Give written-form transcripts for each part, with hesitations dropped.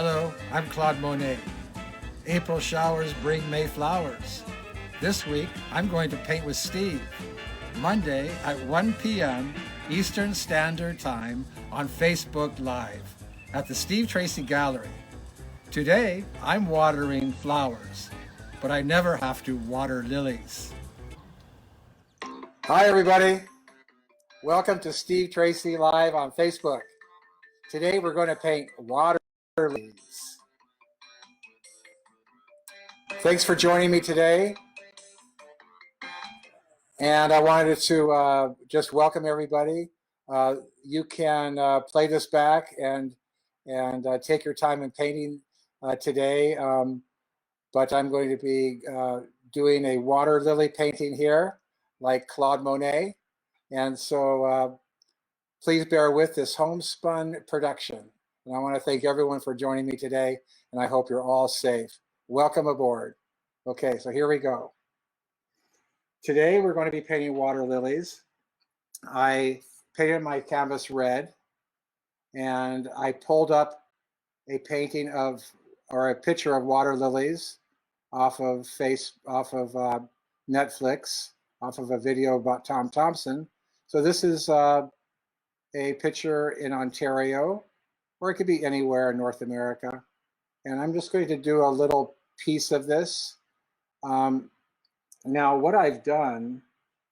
Hello, I'm Claude Monet. April showers bring May flowers. This week, I'm going to paint with Steve. Monday at 1 p.m. Eastern Standard Time on Facebook Live at the Steve Tracy Gallery. Today, I'm watering flowers, but I never have to water lilies. Hi, everybody. Welcome to Steve Tracy Live on Facebook. Today, we're going to paint water lilies. Thanks for joining me today. And I wanted to just welcome everybody. You can play this back and take your time in painting today. But I'm going to be doing a water lily painting here, like Claude Monet. And so please bear with this homespun production. And I want to thank everyone for joining me today, and I hope you're all safe. Welcome aboard. Okay, so here we go. Today we're going to be painting water lilies. I painted my canvas red, and I pulled up a painting of, or a picture of water lilies off of Netflix, off of a video about Tom Thompson. So this is a picture in Ontario, or it could be anywhere in North America. And I'm just going to do a little piece of this. Now, what I've done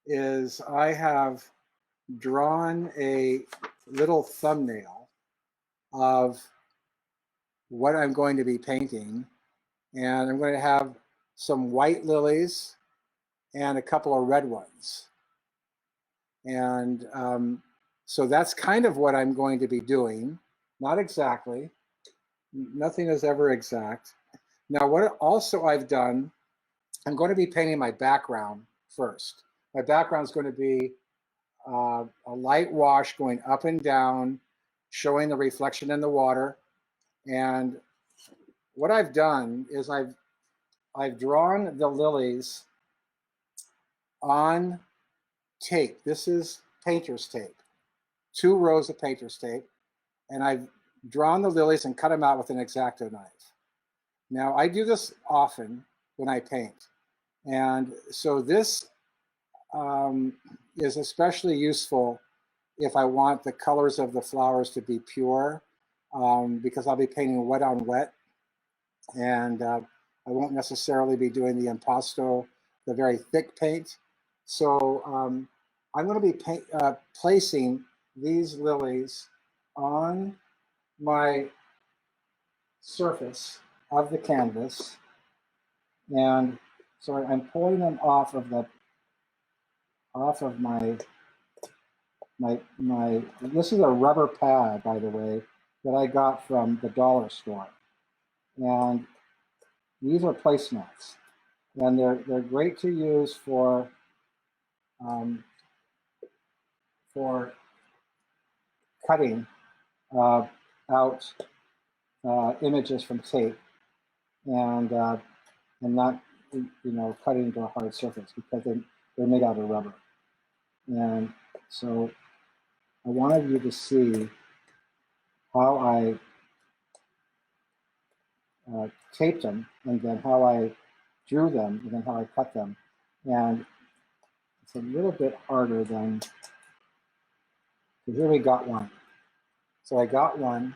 is I have drawn a little thumbnail of what I'm going to be painting. And I'm going to have some white lilies and a couple of red ones. And so that's kind of what I'm going to be doing. Not exactly. Nothing is ever exact. Now, what also I've done, I'm going to be painting my background first. My background is going to be a light wash going up and down, showing the reflection in the water. And what I've done is I've drawn the lilies on tape. This is painter's tape, 2 rows of painter's tape. And I've drawn the lilies and cut them out with an X-Acto knife. Now, I do this often when I paint. And so this is especially useful if I want the colors of the flowers to be pure, because I'll be painting wet on wet. And I won't necessarily be doing the impasto, the very thick paint. So I'm going to be placing these lilies on my surface of the canvas. And so I'm pulling them off of my this is a rubber pad, by the way, that I got from the dollar store. And these are placemats. And they're great to use for cutting out images from tape and not, cutting into a hard surface, because they're made out of rubber. And so I wanted you to see how I taped them, and then how I drew them, and then how I cut them. And it's a little bit harder than, so here we got one. So I got one.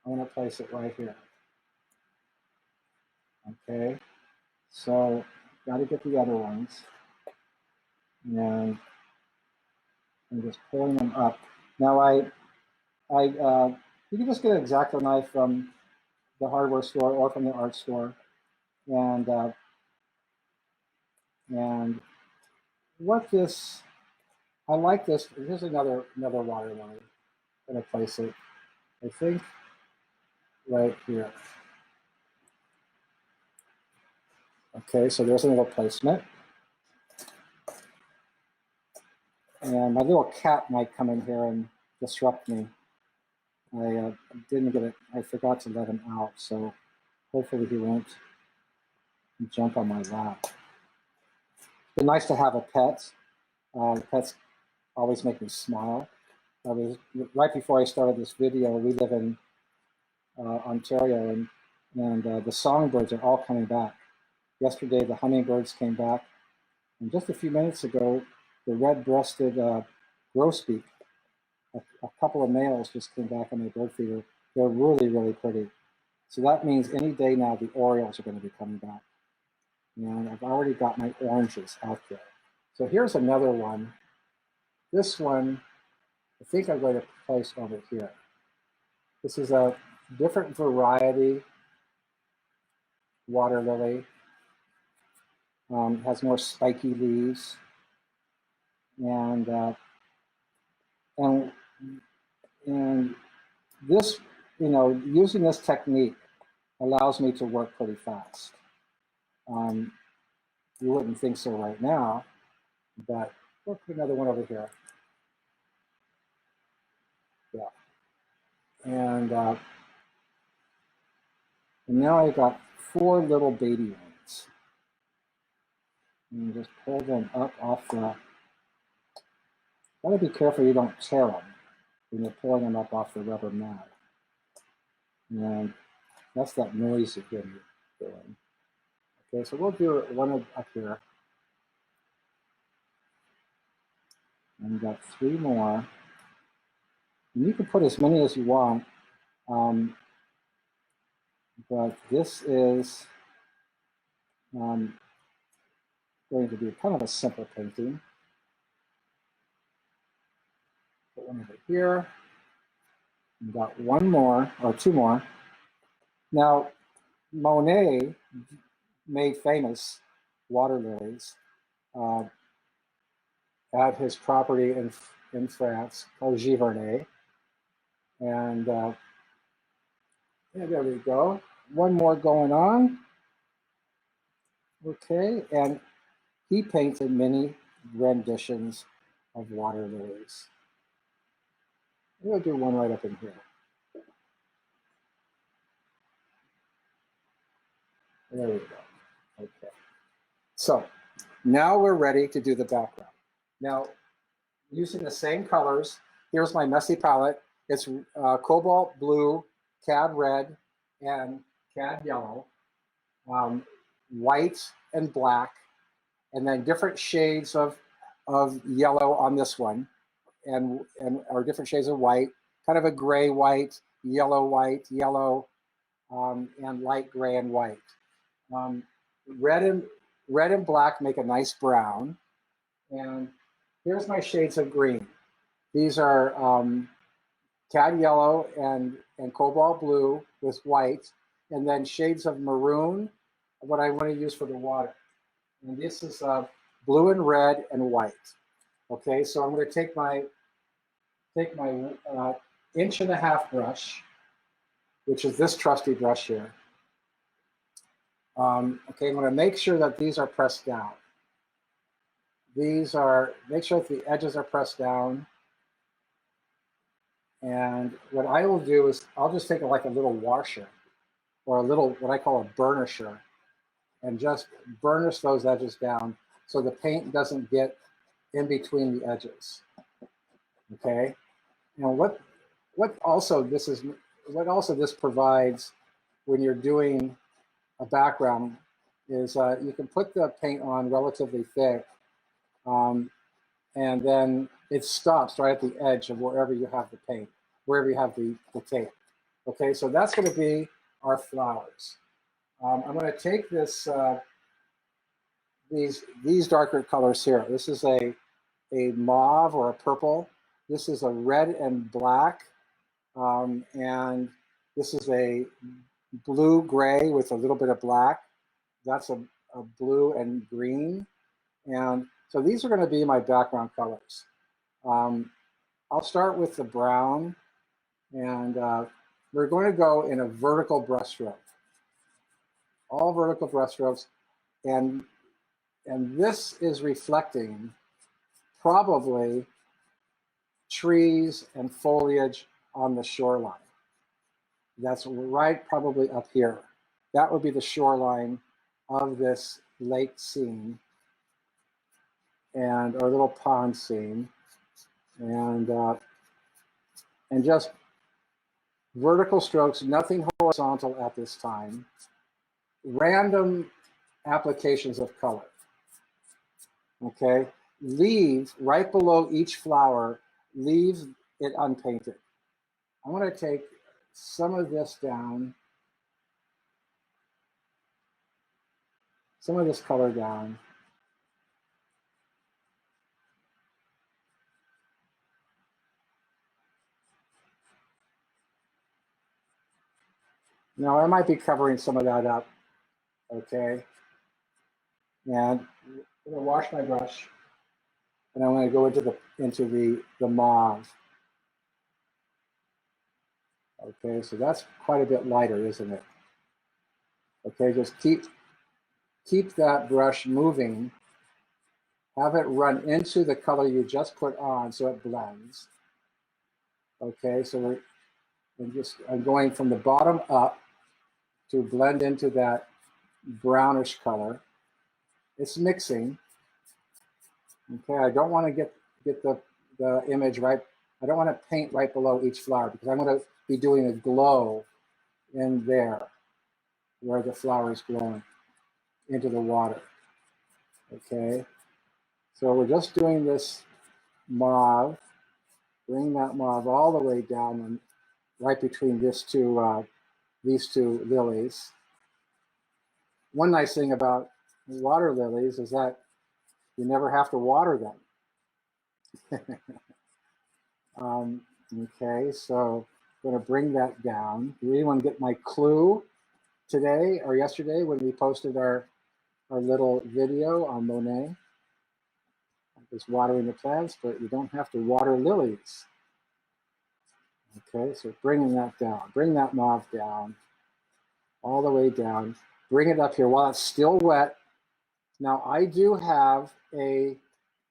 I'm going to place it right here. Okay, so got to get the other ones. And I'm just pulling them up. Now you can just get an X-Acto knife from the hardware store or from the art store. And what this, I like this. Here's another water lily. I'm going to place it, I think, right here. Okay, so there's another placement. And my little cat might come in here and disrupt me. I didn't get it. I forgot to let him out, so hopefully he won't jump on my lap. It's been nice to have a pet. Pets always make me smile. Right before I started this video, we live in Ontario, and the songbirds are all coming back. Yesterday, the hummingbirds came back, and just a few minutes ago, the red-breasted grosbeak, a couple of males just came back on their bird feeder. They're really, really pretty. So that means any day now, the orioles are going to be coming back. And I've already got my oranges out there. So here's another one. This one, I think I'm going to place over here. This is a different variety water lily. Has more spiky leaves. And this, you know, using this technique allows me to work pretty fast. You wouldn't think so right now, but we'll put another one over here. Yeah. And now I got 4 little baby ones. And just pull them up off the, gotta be careful you don't tear them when you're pulling them up off the rubber mat. And that's that noise you hear me doing. Okay, so we'll do one up here. And we've got 3 more. And you can put as many as you want. But this is going to be kind of a simple painting. Put one over here. We've got 1 more, or 2 more. Now, Monet made famous water lilies at his property in France called Giverny. And yeah, there we go. 1 more going on. Okay, and he painted many renditions of water lilies. I'm going to do one right up in here. There we go. Okay. So now we're ready to do the background. Now, using the same colors, here's my messy palette. It's cobalt blue, cad red, and cad yellow, white and black, and then different shades of yellow on this one, and or different shades of white, kind of a gray white, yellow, and light gray and white. Red and black make a nice brown, and here's my shades of green. These are cad yellow and cobalt blue with white, and then shades of maroon, what I want to use for the water. And this is blue and red and white. Okay, so I'm going to take my 1.5 inch brush, which is this trusty brush here. Okay, I'm going to make sure that these are pressed down. Make sure that the edges are pressed down. And what I will do is I'll just take like a little washer or a little, what I call a burnisher, and just burnish those edges down so the paint doesn't get in between the edges. Okay. Now what also this provides when you're doing a background is you can put the paint on relatively thick, and then it stops right at the edge of wherever you have the paint, wherever you have the tape. Okay, so that's going to be our flowers. I'm going to take this these darker colors here. This is a mauve or a purple. This is a red and black, and this is a blue gray with a little bit of black. That's a blue and green. And so these are going to be my background colors. I'll start with the brown, and we're going to go in a vertical brushstroke. All vertical brushstrokes, and this is reflecting probably trees and foliage on the shoreline. That's right probably up here. That would be the shoreline of this lake scene and our little pond scene, and just vertical strokes, nothing horizontal at this time. Random applications of color. Okay, leave right below each flower, leave it unpainted. I want to take some of this down, some of this color down. Now I might be covering some of that up, okay? And I'm gonna wash my brush, and I'm gonna go into the mauve. Okay, so that's quite a bit lighter, isn't it? Okay, just keep that brush moving. Have it run into the color you just put on so it blends. Okay, so I'm going from the bottom up to blend into that brownish color. It's mixing. Okay, I don't want to get the image right. I don't want to paint right below each flower because I'm going to be doing a glow in there where the flower is glowing into the water. Okay, so we're just doing this mauve. Bring that mauve all the way down and right between these two lilies. One nice thing about water lilies is that you never have to water them. Okay, so I'm going to bring that down. Did anyone get my clue today or yesterday when we posted our little video on Monet? It's watering the plants, but you don't have to water lilies. Okay, so bringing that down. Bring that mauve down, all the way down. Bring it up here while it's still wet. Now I do have a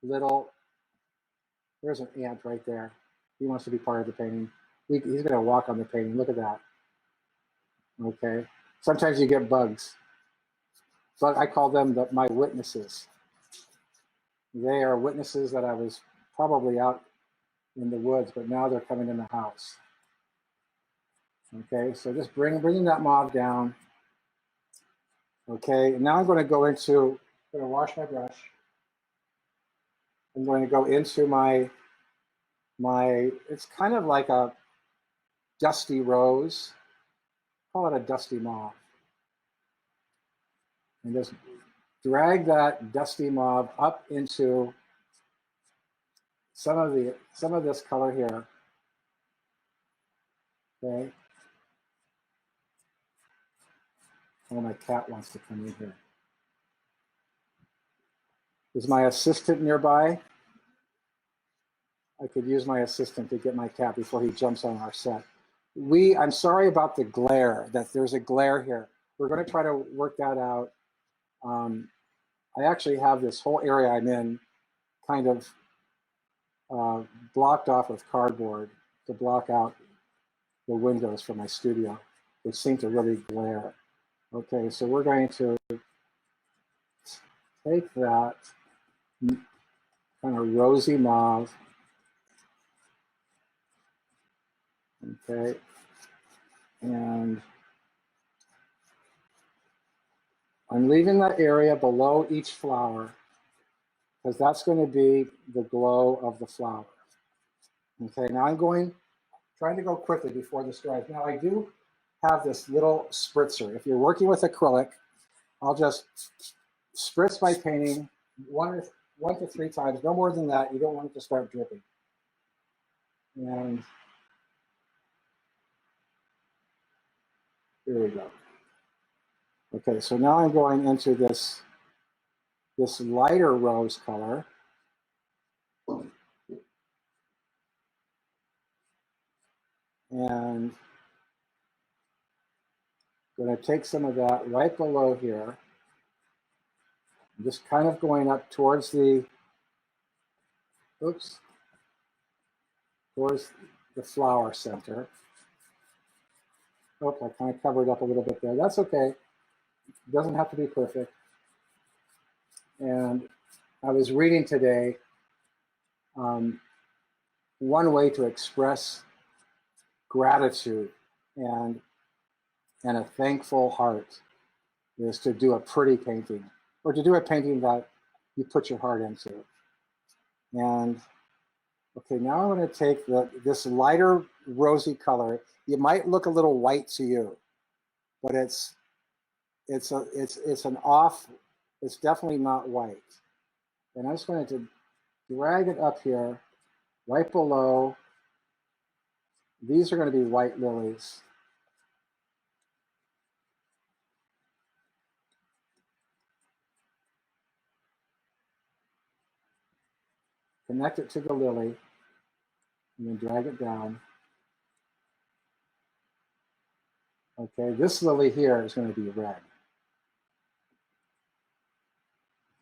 little, there's an ant right there. He wants to be part of the painting. He's going to walk on the painting. Look at that. Okay. Sometimes you get bugs, but I call them my witnesses. They are witnesses that I was probably out in the woods, but now they're coming in the house. Okay, so just bringing that mauve down. Okay, and now I'm going to go into, I'm going to wash my brush. I'm going to go into my, it's kind of like a dusty rose. Call it a dusty mauve. And just drag that dusty mauve up into some of this color here. Okay. Oh, my cat wants to come in here. Is my assistant nearby? I could use my assistant to get my cat before he jumps on our set. I'm sorry about the glare, that there's a glare here. We're going to try to work that out. I actually have this whole area I'm in kind of blocked off with cardboard to block out the windows from my studio, which seem to really glare. Okay, so we're going to take that kind of rosy mauve, okay, and I'm leaving that area below each flower because that's going to be the glow of the flower. Okay, now I'm trying to go quickly before this dries. Now I do have this little spritzer. If you're working with acrylic, I'll just spritz my painting one to three times, no more than that. You don't want it to start dripping. And here we go. Okay, so now I'm going into this lighter rose color. And I'm going to take some of that right below here. I'm just kind of going up towards towards the flower center. Oh, I kind of covered up a little bit there. That's okay. It doesn't have to be perfect. And I was reading today, one way to express gratitude and a thankful heart is to do a pretty painting, or to do a painting that you put your heart into. And okay, now I'm going to take this lighter rosy color. It might look a little white to you, but it's an off. It's definitely not white. And I'm just going to drag it up here, right below. These are going to be white lilies. Connect it to the lily, and then drag it down. Okay, this lily here is going to be red.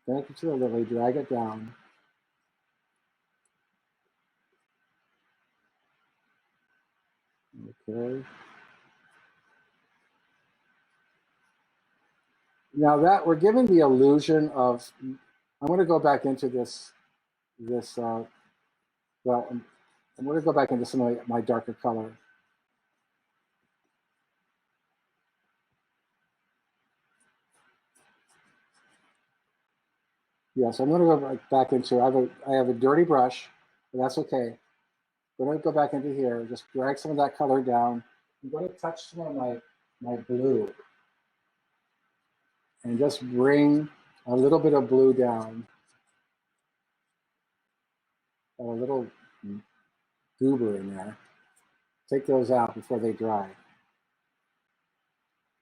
Connect it to the lily, drag it down. Okay. Now that we're giving the illusion of, I'm going to go back into well, I'm going to go back into some of my darker color. Yeah, so I'm going to go back into, I have a dirty brush, but that's okay. I'm going to go back into here, just drag some of that color down. I'm going to touch some of my blue and just bring a little bit of blue down. Got a little goober in there. Take those out before they dry.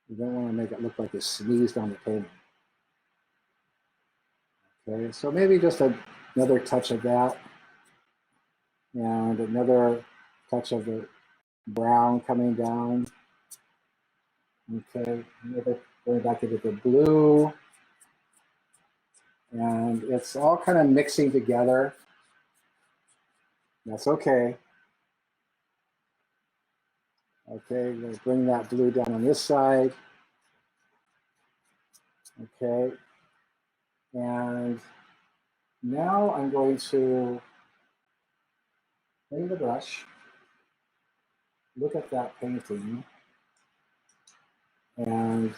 You don't want to make it look like you sneezed on the painting. Okay, so maybe just another touch of that, and another touch of the brown coming down. Okay, another going back into the blue, and it's all kind of mixing together. That's okay. Okay, let's bring that blue down on this side. Okay, and now I'm going to clean the brush, look at that painting, and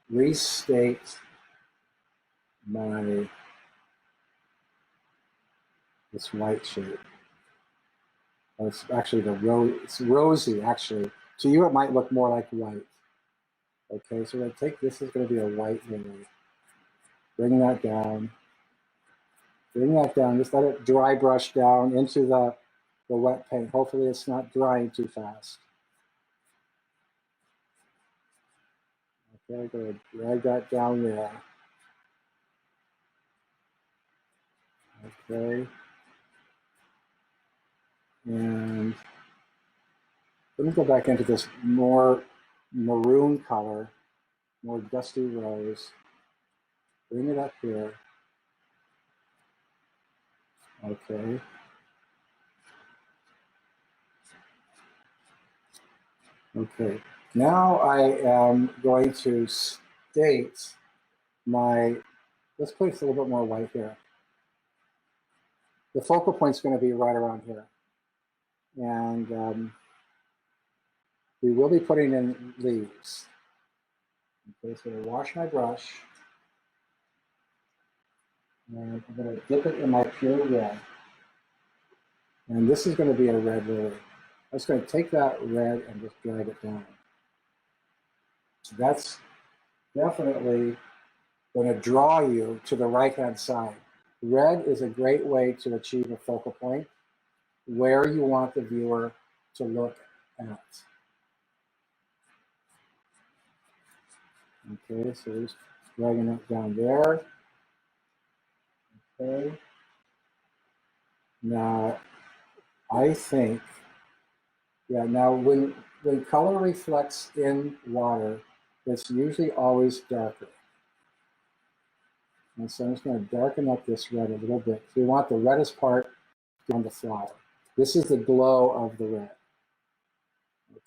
restate this white shape. It's actually it's rosy, actually. To you, it might look more like white. Okay, so we're going to take this, is going to be a white lily. Bring that down. Bring that down. Just let it dry brush down into the wet paint. Hopefully it's not drying too fast. Okay, good. Drag that down there. Okay. And let me go back into this more maroon color, more dusty rose. Bring it up here. Okay. Okay. Now I am going to state let's place a little bit more white here. The focal point is going to be right around here. And we will be putting in leaves. Okay, so I'm going to wash my brush. And I'm going to dip it in my pure red. And this is going to be a red lily. I'm just going to take that red and just drag it down. That's definitely going to draw you to the right-hand side. Red is a great way to achieve a focal point where you want the viewer to look at. Okay, so just dragging it down there. Okay. Now, I think, yeah, now when color reflects in water, it's usually always darker. And so I'm just going to darken up this red a little bit. So we want the reddest part on the flower. This is the glow of the red.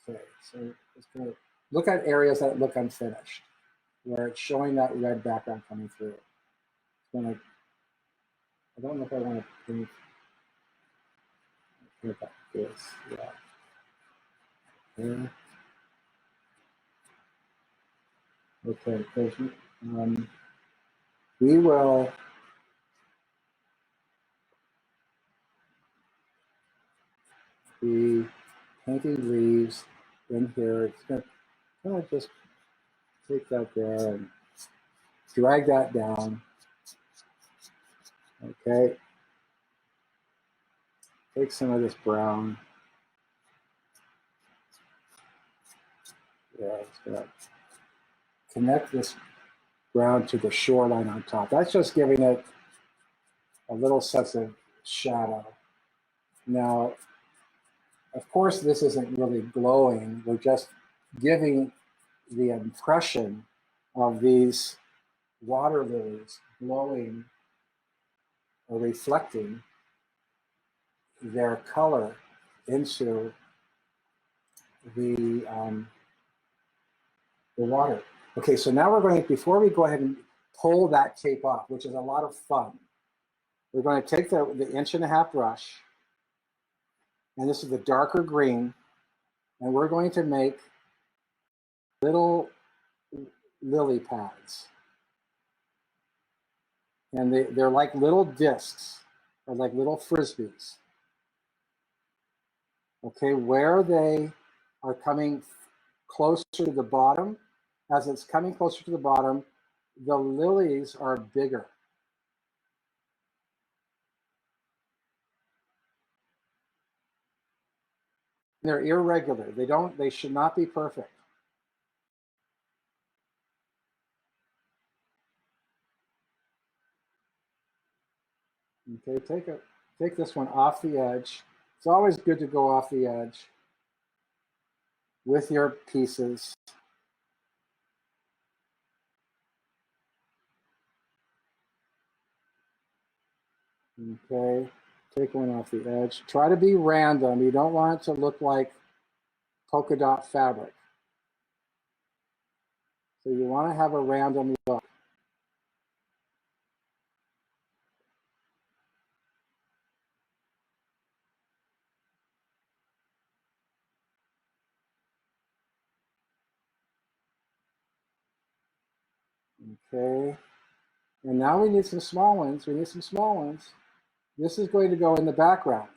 Okay, so just going to look at areas that look unfinished, where it's showing that red background coming through. I don't know if I want to bring it like this. Yeah. there. Okay, we will be painting leaves in here. It's going to just take that there and drag that down. Okay. Take some of this brown. Yeah, it's going to connect this brown to the shoreline on top. That's just giving it a little sense of shadow. Now, of course, this isn't really glowing. We're just giving the impression of these water lilies glowing or reflecting their color into the water. Okay, so now we're going to, before we go ahead and pull that tape off, which is a lot of fun, we're going to take the 1.5-inch brush, and this is the darker green, and we're going to make little lily pads. And they're like little discs, or like little frisbees. Okay, where they are coming closer to the bottom, as it's coming closer to the bottom, the lilies are bigger. They're irregular. They should not be perfect. Okay, take this one off the edge. It's always good to go off the edge with your pieces. Okay, take one off the edge. Try to be random. You don't want it to look like polka dot fabric. So you want to have a random look. Okay, and now we need some small ones. We need some small ones. This is going to go in the background.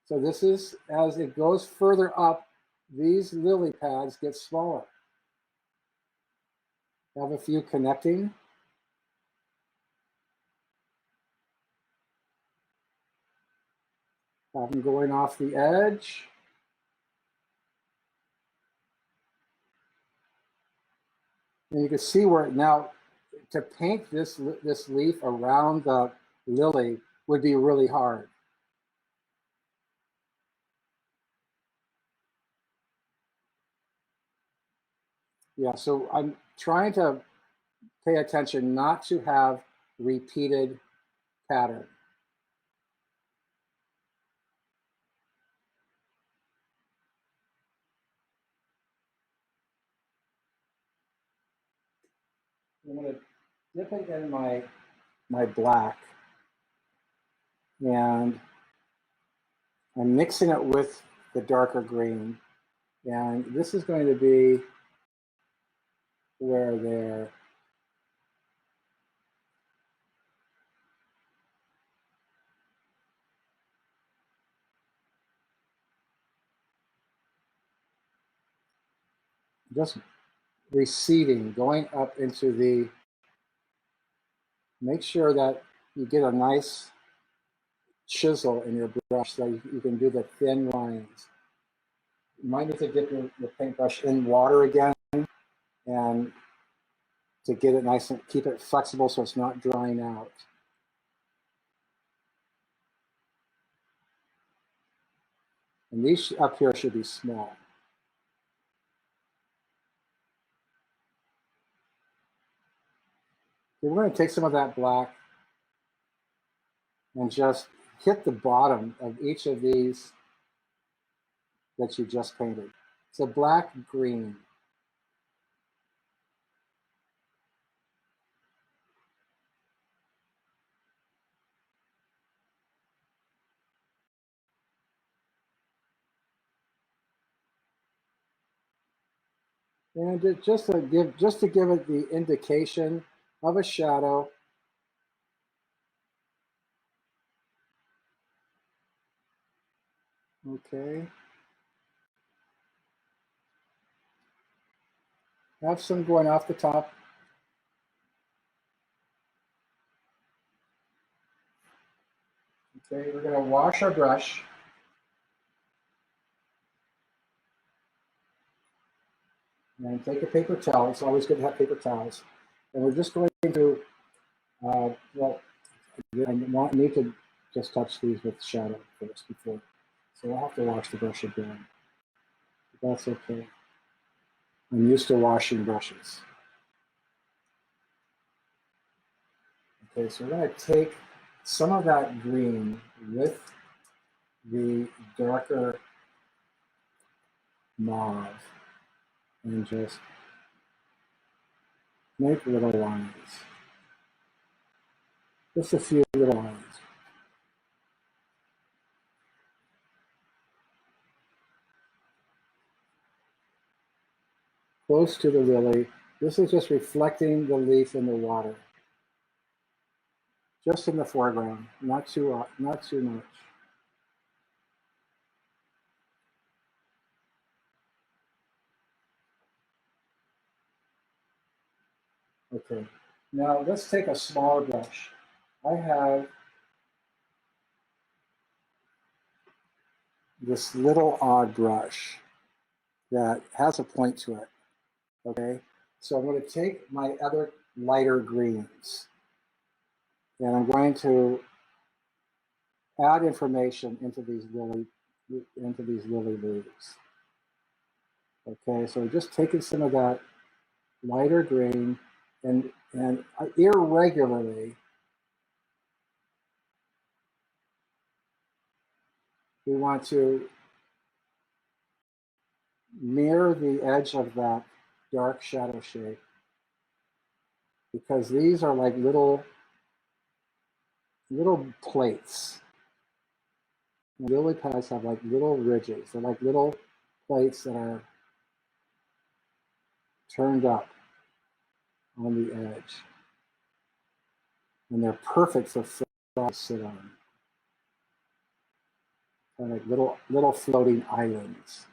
So this is, as it goes further up, these lily pads get smaller. Have a few connecting. Have them going off the edge. And you can see where now, to paint this leaf around the lily would be really hard. Yeah, so I'm trying to pay attention not to have repeated pattern. I'm going to dip it in my black, and I'm mixing it with the darker green. And this is going to be where they're just receding, going up into the, make sure that you get a nice chisel in your brush so you can do the thin lines. You might need to dip your paintbrush in water again and to get it nice and keep it flexible so it's not drying out. And these up here should be small. Okay, we're going to take some of that black and just hit the bottom of each of these that you just painted. It's a black green. And just to give it the indication of a shadow. Okay. Have some going off the top. Okay, we're going to wash our brush. And take a paper towel. It's always good to have paper towels. And we're just going to, well, I need to just touch these with shadow first before. So I'll have to wash the brush again. But that's okay. I'm used to washing brushes. Okay, so we're going to take some of that green with the darker mauve and just make little lines. Just a few little lines. Close to the lily. This is just reflecting the leaf in the water. Just in the foreground, not too much. Okay, now let's take a smaller brush. I have this little odd brush that has a point to it, okay? So I'm going to take my other lighter greens and I'm going to add information into these lily leaves. Okay, so just taking some of that lighter green and irregularly we want to mirror the edge of that dark shadow shape because these are like little plates. Lily pads have like little ridges. They're like little plates that are turned up on the edge. And they're perfect for frogs to sit on. Kind of like little floating islands.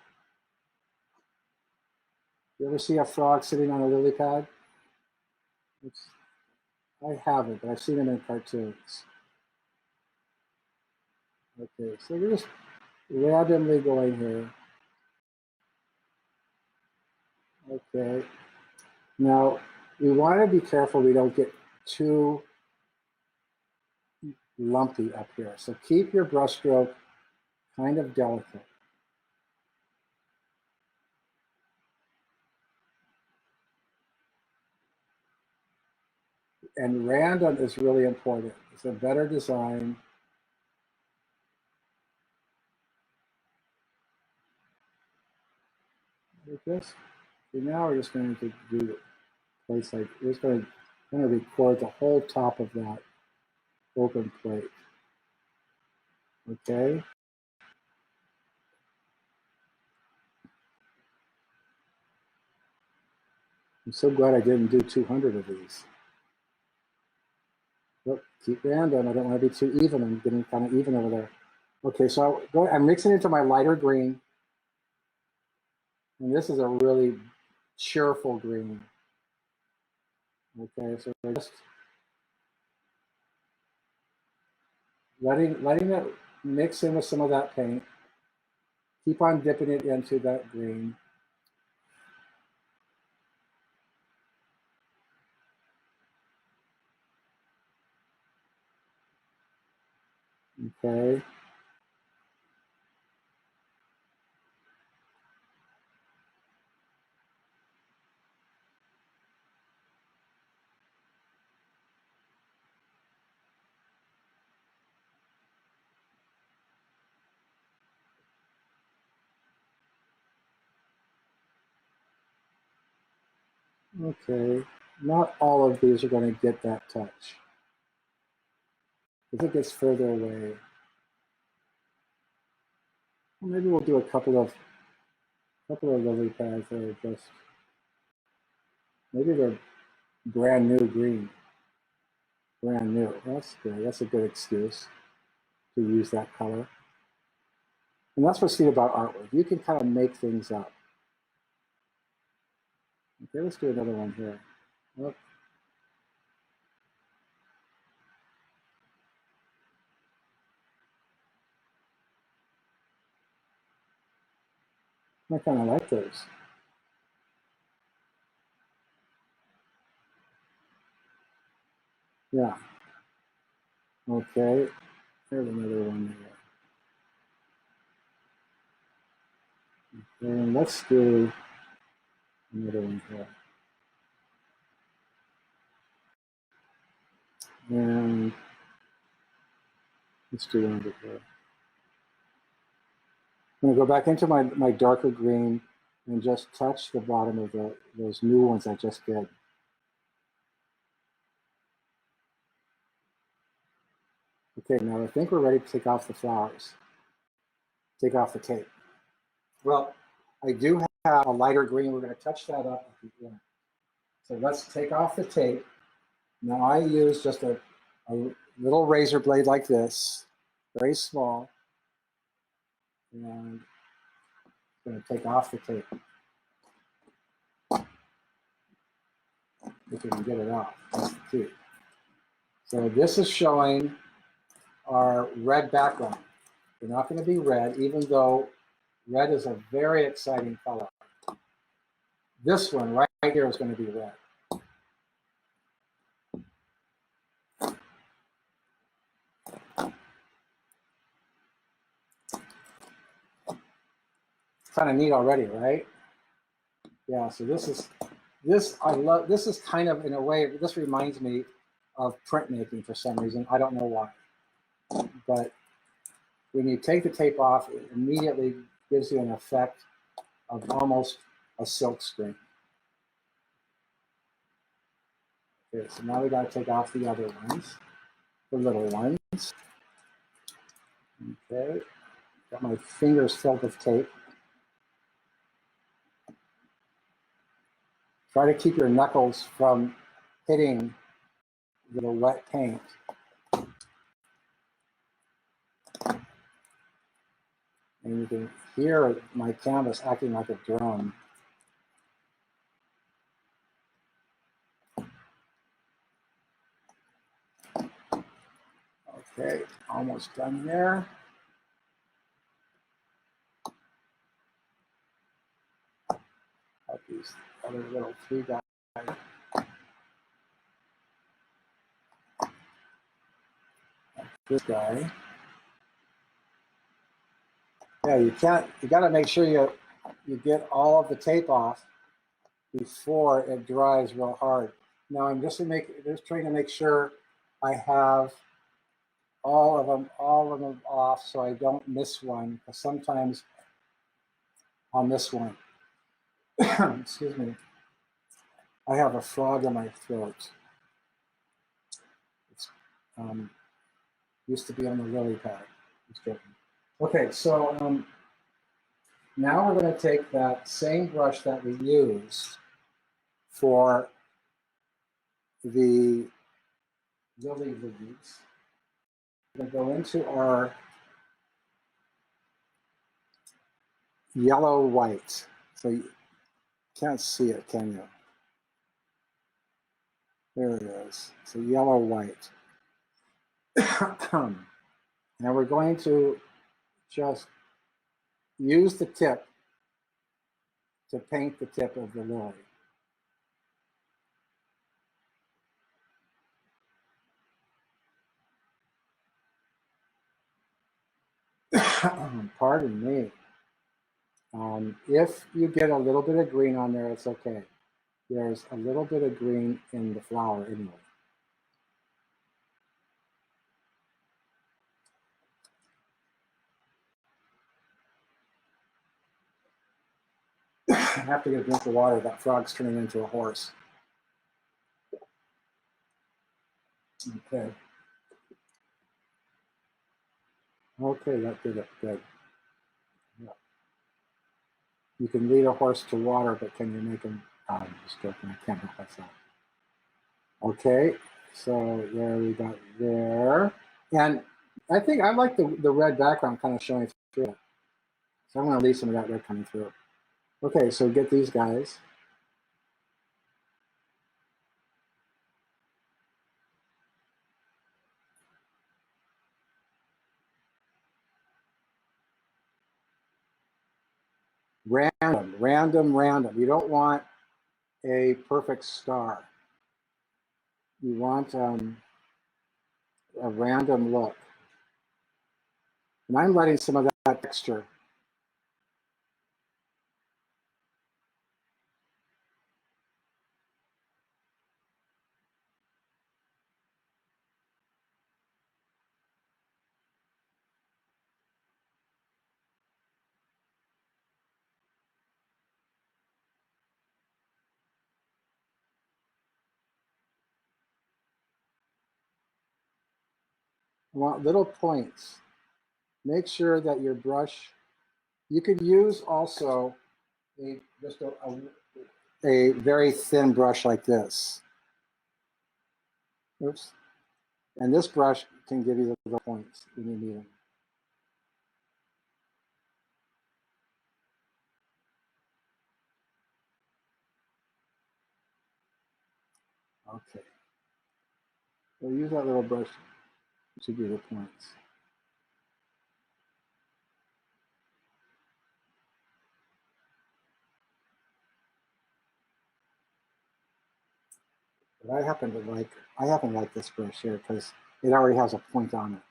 You ever see a frog sitting on a lily pad? I haven't, but I've seen them in cartoons. Okay, so we're just randomly going here. Okay. Now, we want to be careful we don't get too lumpy up here. So keep your brush stroke kind of delicate. And random is really important. It's a better design. Like this. So now we're just going to do place like we're just going to record the whole top of that open plate. Okay. I'm so glad I didn't do 200 of these. Look, keep random. I don't want to be too even. I'm getting kind of even over there. Okay, so I'm mixing into my lighter green. And this is a really cheerful green. Okay, so we're just letting it mix in with some of that paint. Keep on dipping it into that green. Okay. Okay. Not all of these are going to get that touch. If it gets further away, well, maybe we'll do a couple of lily pads that are just Maybe they're brand new green. Brand new. That's good. That's a good excuse to use that color. And that's what's neat about artwork. You can kind of make things up. Okay, let's do another one here. Oh. I kind of like those. Yeah. Okay. There's another one there. And let's do another one here. And let's do one over here. I'm going to go back into my darker green and just touch the bottom of those new ones I just did. Okay, now I think we're ready to take off the flowers. Take off the tape. Well, I do have a lighter green. We're going to touch that up. So let's take off the tape. Now I use just a little razor blade like this, very small. And I'm going to take off the tape. If we can get it off. That's the key. So this is showing our red background. They're not going to be red, even though red is a very exciting color. This one right here is going to be red. Kind of neat already, right? Yeah, so I love, this is kind of, in a way, this reminds me of printmaking for some reason. I don't know why. But when you take the tape off, it immediately gives you an effect of almost a silk screen. Okay, so now we got to take off the other ones, the little ones. Okay, got my fingers filled with tape. Try to keep your knuckles from hitting the wet paint. And you can hear my canvas acting like a drum. Okay, almost done there. Got these other little three guys. This guy. Yeah, you got to make sure you get all of the tape off before it dries real hard. Now I'm just trying to make sure I have all of them off so I don't miss one, because sometimes I'll miss one. Excuse me. I have a frog in my throat. It's used to be on the lily pad. Just joking. Okay, so now we're going to take that same brush that we used for the lily leaves. We're going to go into our yellow white. So you can't see it, can you? There it is. So yellow white. Now we're going to just use the tip to paint the tip of the lily. Pardon me. If you get a little bit of green on there, it's okay. There's a little bit of green in the flower anyway. I have to get a drink of water. That frog's turning into a horse. Okay. Okay, that did it. Good. Yeah. You can lead a horse to water, but can you make him I'm just joking, I can't help myself. Okay, so there we got there. And I think I like the red background kind of showing through it. So I'm going to leave some of that red coming through. Okay, so get these guys. Random. You don't want a perfect star. You want a random look. And I'm letting some of that texture. I want little points. Make sure that your brush, you could use also just a very thin brush like this. Oops. And this brush can give you the little points when you need them. Okay. So use that little brush to give you the points. But I happen to like this brush here because it already has a point on it.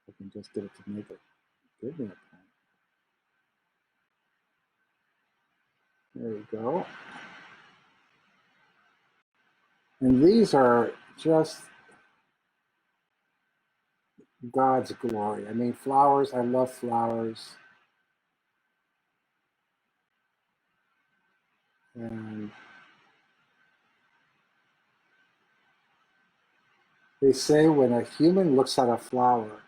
I can just get it to make it give me a point. There you go. And these are just God's glory. I mean, flowers, I love flowers. And they say when a human looks at a flower,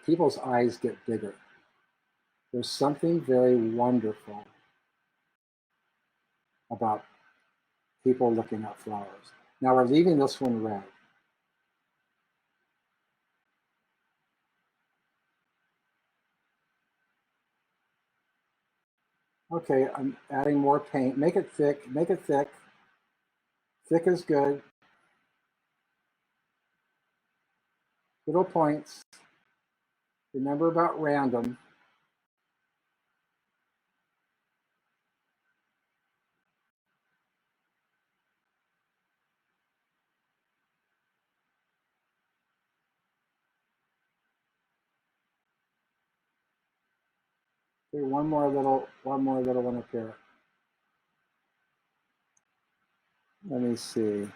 people's eyes get bigger. There's something very wonderful about people looking at flowers. Now we're leaving this one red. Okay, I'm adding more paint. Make it thick, make it thick. Thick is good. Little points. Remember about random. Okay, one more little one up here. Let me see.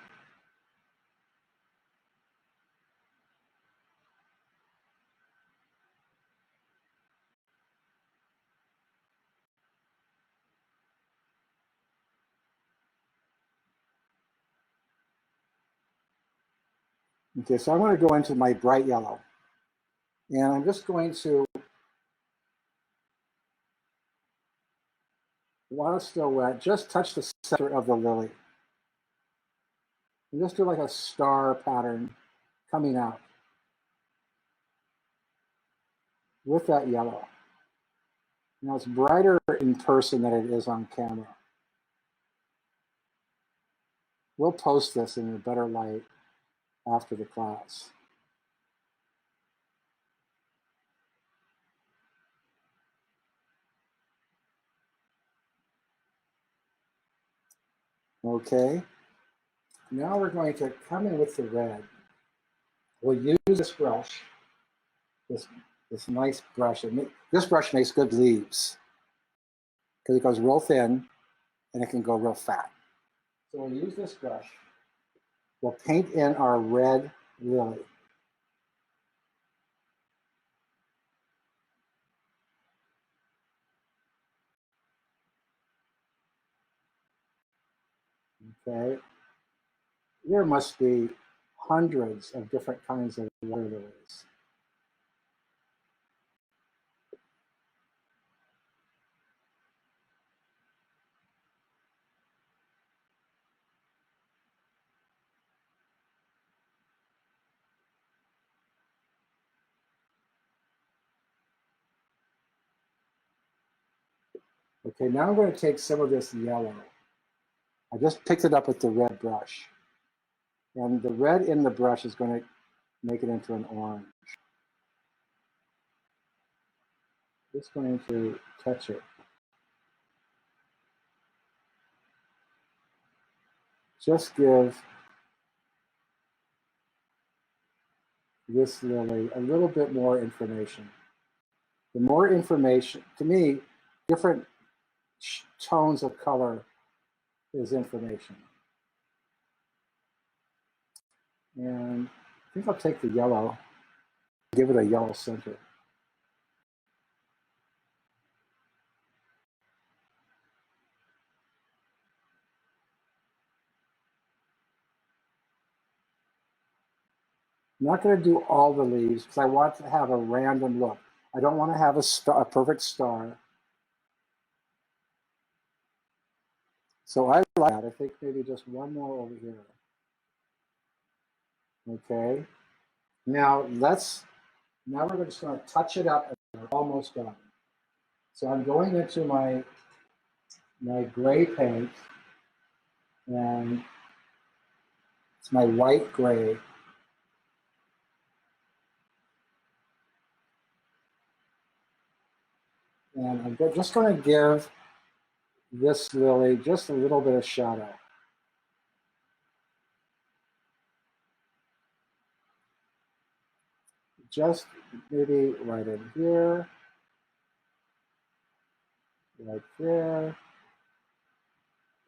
Okay, so I'm going to go into my bright yellow. And I'm just going to, while it's still wet, just touch the center of the lily. And just do like a star pattern coming out with that yellow. Now it's brighter in person than it is on camera. We'll post this in a better light after the class. Okay, now we're going to come in with the red. We'll use this brush, this nice brush. This brush makes good leaves because it goes real thin and it can go real fat. So we'll use this brush. We'll paint in our red lily. Okay, there must be hundreds of different kinds of water lilies. Okay, now I'm going to take some of this yellow. I just picked it up with the red brush. And the red in the brush is going to make it into an orange. Just going to touch it. Just give this lily a little bit more information. The more information, to me, different tones of color is information. And I think I'll take the yellow, give it a yellow center. I'm not going to do all the leaves because I want to have a random look. I don't want to have a perfect star. So I like that. I think maybe just one more over here. Okay. Now we're just going to touch it up and we're almost done. So I'm going into my gray paint, and it's my white gray. And I'm just going to give this lily just a little bit of shadow. Just maybe right in here, right there.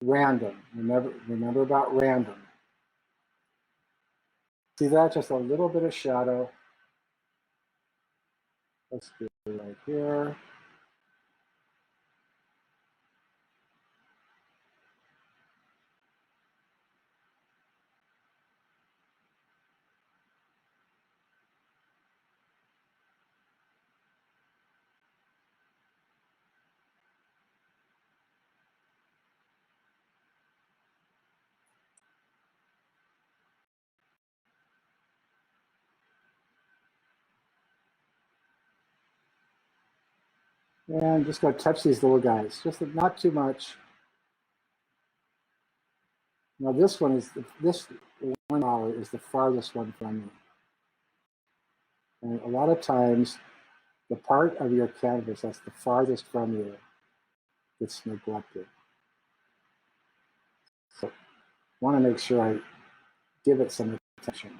Random. Remember about random. See that? Just a little bit of shadow. Let's do it right here. And just going to touch these little guys, just not too much. Now this one is, this one flower is the farthest one from me. And a lot of times, the part of your canvas that's the farthest from you gets neglected. So I want to make sure I give it some attention.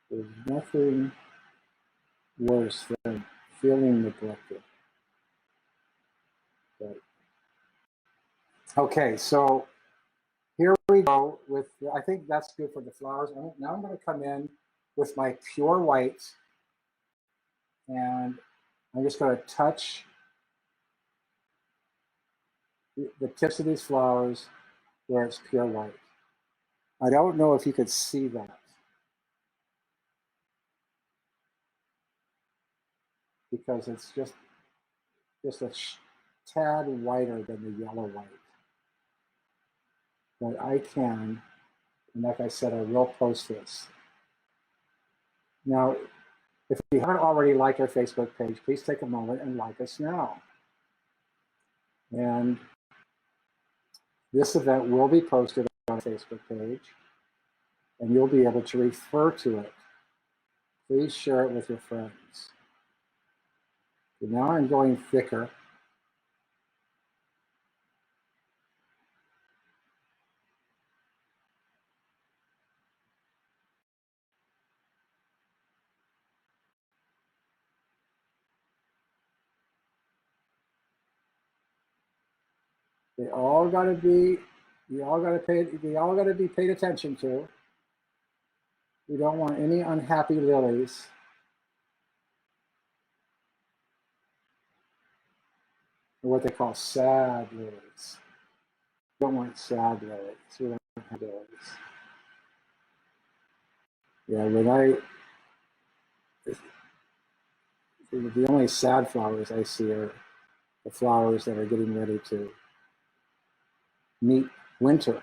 There's nothing worse than feeling neglected. But, okay, so here we go with, I think that's good for the flowers. Now I'm going to come in with my pure white, and I'm just going to touch the tips of these flowers where it's pure white. I don't know if you could see that, because it's just a tad whiter than the yellow white. But I can, and like I said, I will post this. Now, if you haven't already liked our Facebook page, please take a moment and like us now. And this event will be posted on our Facebook page, and you'll be able to refer to it. Please share it with your friends. So now I'm going thicker. They all got to be paid attention to. We don't want any unhappy lilies. Or what they call sad lilies. We don't want sad lilies. We don't have lilies. Yeah, the only sad flowers I see are the flowers that are getting ready to meet winter.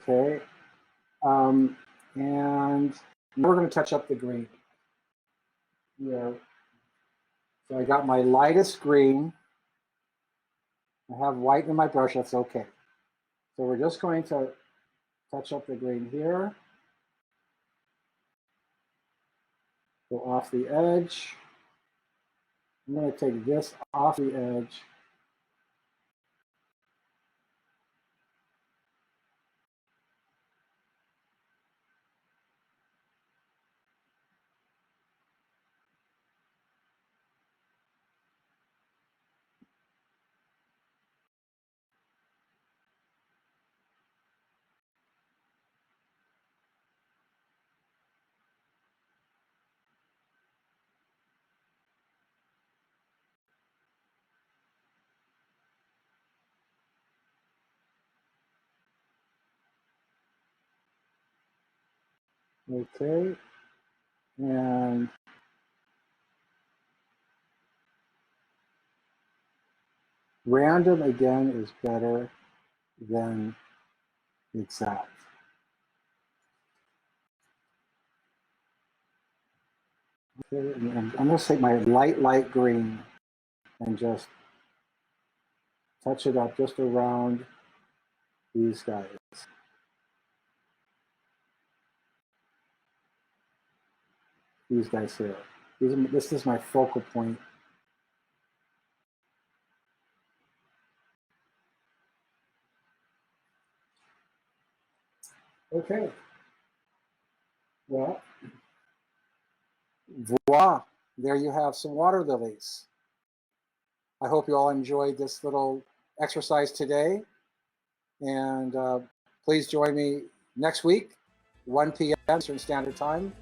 Okay. And we're going to touch up the green. Yeah. So I got my lightest green. I have white in my brush, that's okay. So we're just going to touch up the green here. Go off the edge. I'm going to take this off the edge. Okay, and random again is better than exact. Okay, and I'm going to take my light green and just touch it up just around these guys. These guys here. This is my focal point. Okay. Well, voila. There you have some water lilies. I hope you all enjoyed this little exercise today. And please join me next week, 1 p.m. Eastern Standard Time,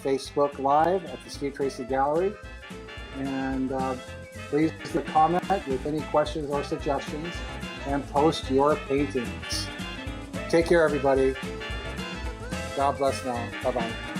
Facebook Live at the Steve Tracy Gallery. And please leave a comment with any questions or suggestions and post your paintings. Take care, everybody. God bless now. Bye-bye.